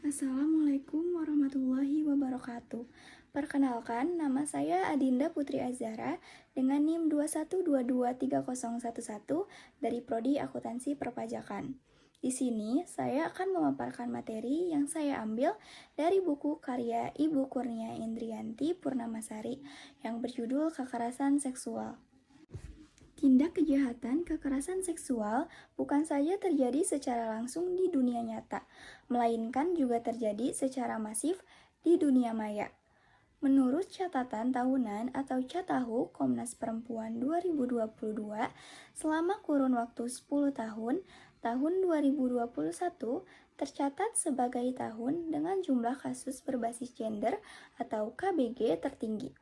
Assalamualaikum warahmatullahi wabarakatuh. Perkenalkan, nama saya Adinda Putri Azhara dengan NIM 212230111 dari Prodi Akuntansi Perpajakan. Di sini, saya akan memaparkan materi yang saya ambil dari buku karya Ibu Kurnia Indrianti Purnamasari yang berjudul Kekerasan Seksual. Tindak kejahatan kekerasan seksual bukan saja terjadi secara langsung di dunia nyata, melainkan juga terjadi secara masif di dunia maya. Menurut catatan tahunan atau Catahu Komnas Perempuan 2022, selama kurun waktu 10 tahun, tahun 2021 tercatat sebagai tahun dengan jumlah kasus berbasis gender atau KBG tertinggi,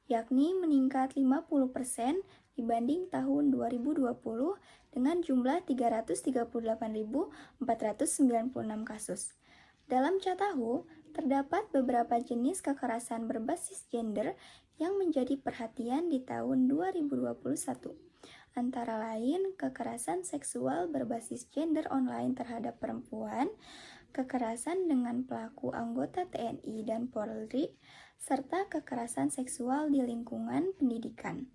yakni meningkat 50% dibanding tahun 2020 dengan jumlah 338.496 kasus. Dalam Catahu, terdapat beberapa jenis kekerasan berbasis gender yang menjadi perhatian di tahun 2021. Antara lain, kekerasan seksual berbasis gender online terhadap perempuan, kekerasan dengan pelaku anggota TNI dan Polri, serta kekerasan seksual di lingkungan pendidikan.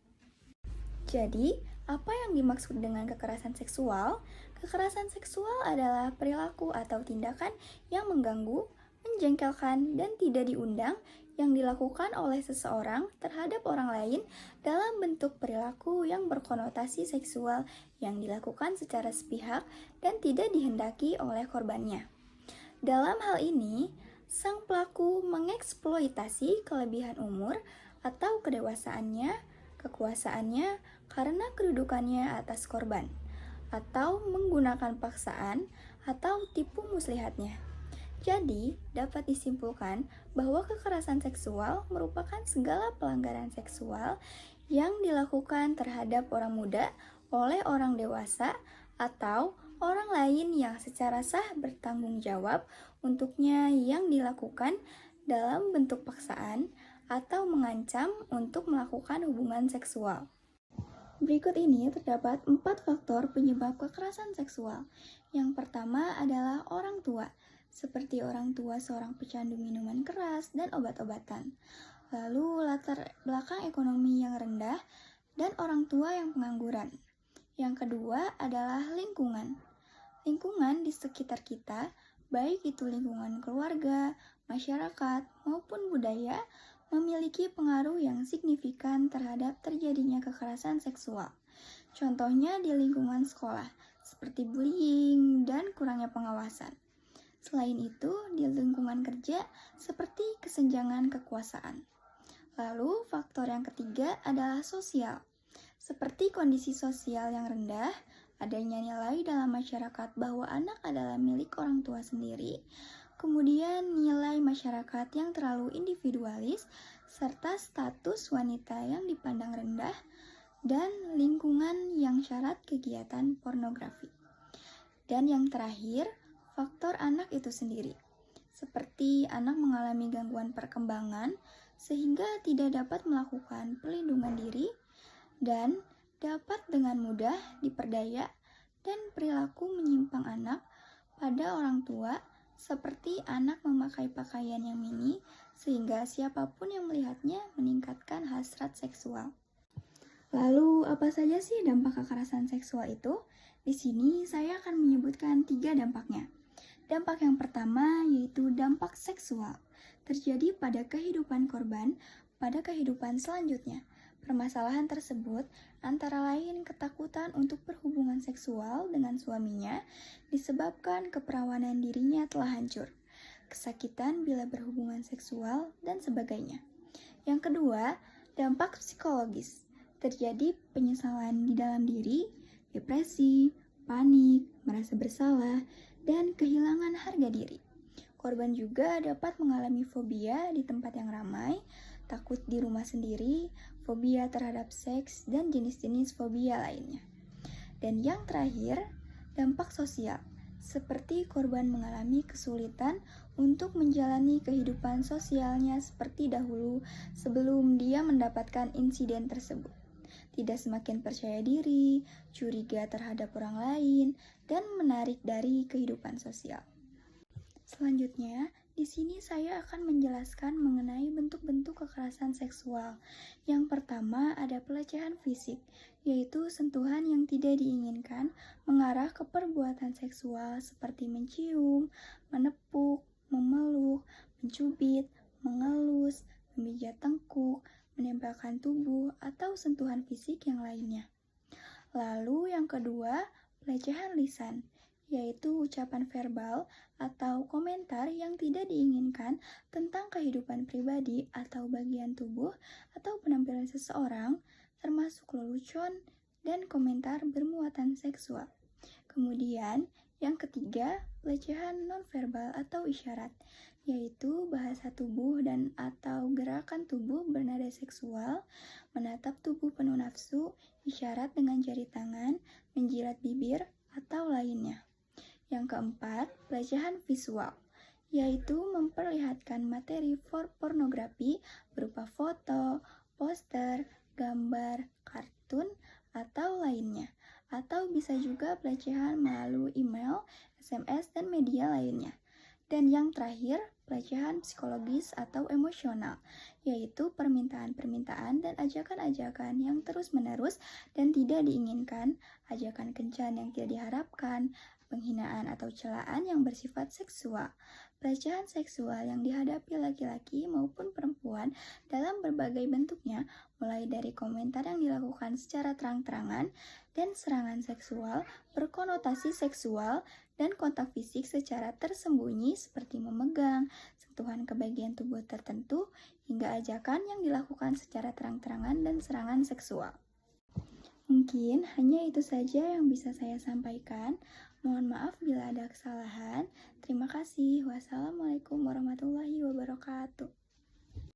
Jadi, apa yang dimaksud dengan kekerasan seksual? Kekerasan seksual adalah perilaku atau tindakan yang mengganggu, menjengkelkan, dan tidak diundang yang dilakukan oleh seseorang terhadap orang lain dalam bentuk perilaku yang berkonotasi seksual yang dilakukan secara sepihak dan tidak dihendaki oleh korbannya. Dalam hal ini, sang pelaku mengeksploitasi kelebihan umur atau kedewasaannya, kekuasaannya karena kedudukannya atas korban, atau menggunakan paksaan atau tipu muslihatnya. Jadi, dapat disimpulkan bahwa kekerasan seksual merupakan segala pelanggaran seksual yang dilakukan terhadap orang muda oleh orang dewasa atau orang lain yang secara sah bertanggung jawab untuknya yang dilakukan dalam bentuk paksaan atau mengancam untuk melakukan hubungan seksual. Berikut ini terdapat 4 faktor penyebab kekerasan seksual. Yang pertama adalah orang tua, seperti orang tua seorang pecandu minuman keras dan obat-obatan. Lalu latar belakang ekonomi yang rendah dan orang tua yang pengangguran. Yang kedua adalah lingkungan. Lingkungan di sekitar kita, baik itu lingkungan keluarga, masyarakat, maupun budaya, memiliki pengaruh yang signifikan terhadap terjadinya kekerasan seksual. Contohnya di lingkungan sekolah, seperti bullying dan kurangnya pengawasan. Selain itu, di lingkungan kerja, seperti kesenjangan kekuasaan. Lalu, faktor yang ketiga adalah sosial, seperti kondisi sosial yang rendah, adanya nilai dalam masyarakat bahwa anak adalah milik orang tua sendiri, kemudian nilai masyarakat yang terlalu individualis, serta status wanita yang dipandang rendah, dan lingkungan yang syarat kegiatan pornografi. Dan yang terakhir, faktor anak itu sendiri, seperti anak mengalami gangguan perkembangan sehingga tidak dapat melakukan perlindungan diri dan dapat dengan mudah diperdaya dan perilaku menyimpang anak pada orang tua, seperti anak memakai pakaian yang mini sehingga siapapun yang melihatnya meningkatkan hasrat seksual. Lalu, apa saja sih dampak kekerasan seksual itu? Di sini saya akan menyebutkan 3 dampaknya. Dampak yang pertama yaitu dampak seksual, terjadi pada kehidupan korban pada kehidupan selanjutnya. Permasalahan tersebut antara lain ketakutan untuk berhubungan seksual dengan suaminya disebabkan keperawanan dirinya telah hancur, kesakitan bila berhubungan seksual, dan sebagainya. Yang kedua, dampak psikologis, terjadi penyesalan di dalam diri, depresi, panik, merasa bersalah, dan kehilangan harga diri. Korban juga dapat mengalami fobia di tempat yang ramai, takut di rumah sendiri, fobia terhadap seks, dan jenis-jenis fobia lainnya. Dan yang terakhir, dampak sosial, seperti korban mengalami kesulitan untuk menjalani kehidupan sosialnya seperti dahulu sebelum dia mendapatkan insiden tersebut. Tidak semakin percaya diri, curiga terhadap orang lain, dan menarik dari kehidupan sosial. Selanjutnya, Di sini saya akan menjelaskan mengenai bentuk-bentuk kekerasan seksual. Yang pertama ada pelecehan fisik, yaitu sentuhan yang tidak diinginkan mengarah ke perbuatan seksual seperti mencium, menepuk, memeluk, mencubit, mengelus, memijat tengkuk, menempelkan tubuh, atau sentuhan fisik yang lainnya. Lalu yang kedua, pelecehan lisan, yaitu ucapan verbal atau komentar yang tidak diinginkan tentang kehidupan pribadi atau bagian tubuh atau penampilan seseorang, termasuk lelucon dan komentar bermuatan seksual. Kemudian, yang ketiga, pelecehan nonverbal atau isyarat, yaitu bahasa tubuh dan atau gerakan tubuh bernada seksual, menatap tubuh penuh nafsu, isyarat dengan jari tangan, menjilat bibir, atau lainnya. Yang keempat, pelecehan visual, yaitu memperlihatkan materi pornografi berupa foto, poster, gambar, kartun, atau lainnya. Atau bisa juga pelecehan melalui email, SMS, dan media lainnya. Dan yang terakhir, pelecehan psikologis atau emosional, yaitu permintaan-permintaan dan ajakan-ajakan yang terus-menerus dan tidak diinginkan, ajakan kencan yang tidak diharapkan, penghinaan atau celaan yang bersifat seksual. Pelecehan seksual yang dihadapi laki-laki maupun perempuan dalam berbagai bentuknya, mulai dari komentar yang dilakukan secara terang-terangan dan serangan seksual, berkonotasi seksual, dan kontak fisik secara tersembunyi seperti memegang, sentuhan ke bagian tubuh tertentu, hingga ajakan yang dilakukan secara terang-terangan dan serangan seksual. Mungkin hanya itu saja yang bisa saya sampaikan. Mohon maaf bila ada kesalahan. Terima kasih. Wassalamualaikum warahmatullahi wabarakatuh.